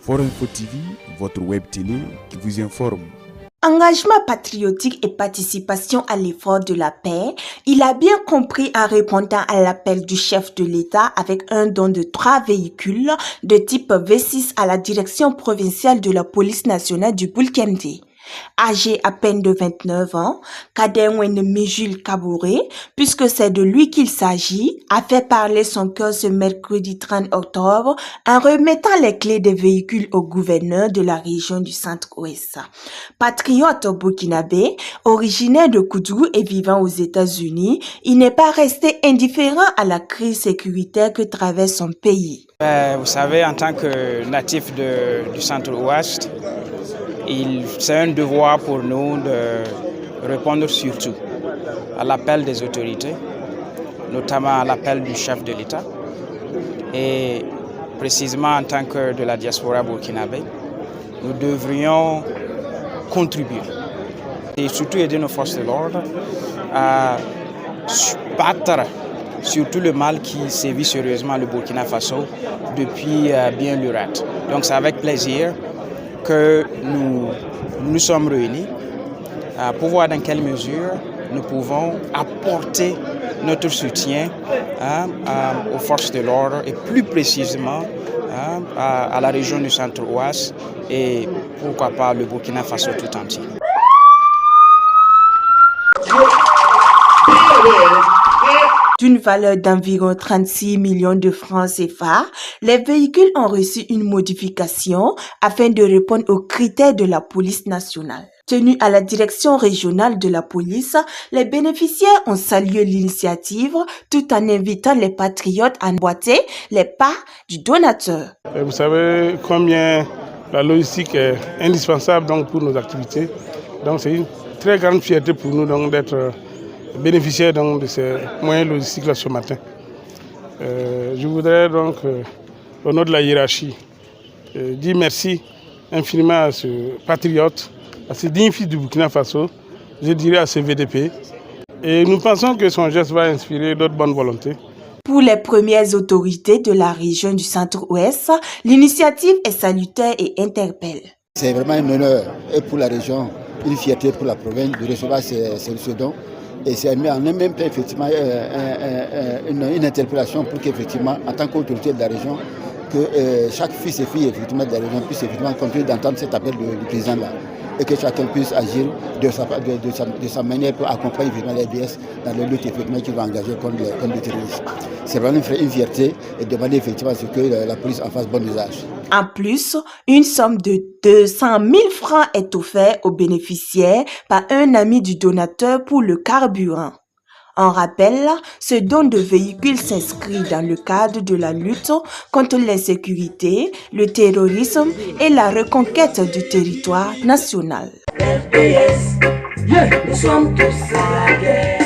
Forum Info TV, votre web télé qui vous informe. Engagement patriotique et participation à l'effort de la paix, il a bien compris en répondant à l'appel du chef de l'État avec un don de 3 véhicules de type V6 à la direction provinciale de la police nationale du Boulkemdi. Âgé à peine de 29 ans, Kadengwene Mijul Kabouré, puisque c'est de lui qu'il s'agit, a fait parler son cœur ce mercredi 30 octobre en remettant les clés des véhicules au gouverneur de la région du Centre-Ouest. Patriote burkinabé, originaire de Koudougou et vivant aux États-Unis, il n'est pas resté indifférent à la crise sécuritaire que traverse son pays. Vous savez, en tant que natif du Centre-Ouest, c'est un devoir pour nous de répondre surtout à l'appel des autorités, notamment à l'appel du chef de l'État. Et précisément en tant que de la diaspora burkinabé, nous devrions contribuer et surtout aider nos forces de l'ordre à battre surtout le mal qui sévit sérieusement le Burkina Faso depuis bien lurette. Donc c'est avec plaisir que nous sommes réunis pour voir dans quelle mesure nous pouvons apporter notre soutien aux forces de l'ordre et plus précisément à la région du Centre-Ouest et pourquoi pas le Burkina Faso tout entier. D'une valeur d'environ 36 millions de francs CFA, les véhicules ont reçu une modification afin de répondre aux critères de la police nationale. Tenus à la direction régionale de la police, les bénéficiaires ont salué l'initiative tout en invitant les patriotes à emboîter les pas du donateur. Vous savez combien la logistique est indispensable donc, pour nos activités. Donc c'est une très grande fierté pour nous d'être bénéficiaires donc, de ces moyens logistiques là ce matin. Je voudrais donc, au nom de la hiérarchie, dire merci infiniment à ce patriote, à ce digne fils du Burkina Faso, je dirais à ce VDP. Et nous pensons que son geste va inspirer d'autres bonnes volontés. Pour les premières autorités de la région du Centre-Ouest, l'initiative est salutaire et interpelle. C'est vraiment un honneur et pour la région, une fierté pour la province de recevoir ce don. Et c'est mis en même temps effectivement une interpellation pour qu'effectivement, en tant qu'autorité de la région, que chaque fils et fille effectivement de la région puisse effectivement continuer d'entendre cet appel du président là, et que chacun puisse agir de sa manière pour accompagner effectivement les DS dans les luttes effectivement qu'ils vont engager contre le terrorisme. C'est vraiment une fierté et demander effectivement à ce que la police en fasse bon usage. En plus, une somme de 200 000 francs est offerte aux bénéficiaires par un ami du donateur pour le carburant. En rappel, ce don de véhicules s'inscrit dans le cadre de la lutte contre l'insécurité, le terrorisme et la reconquête du territoire national. FPS, nous sommes tous à la guerre.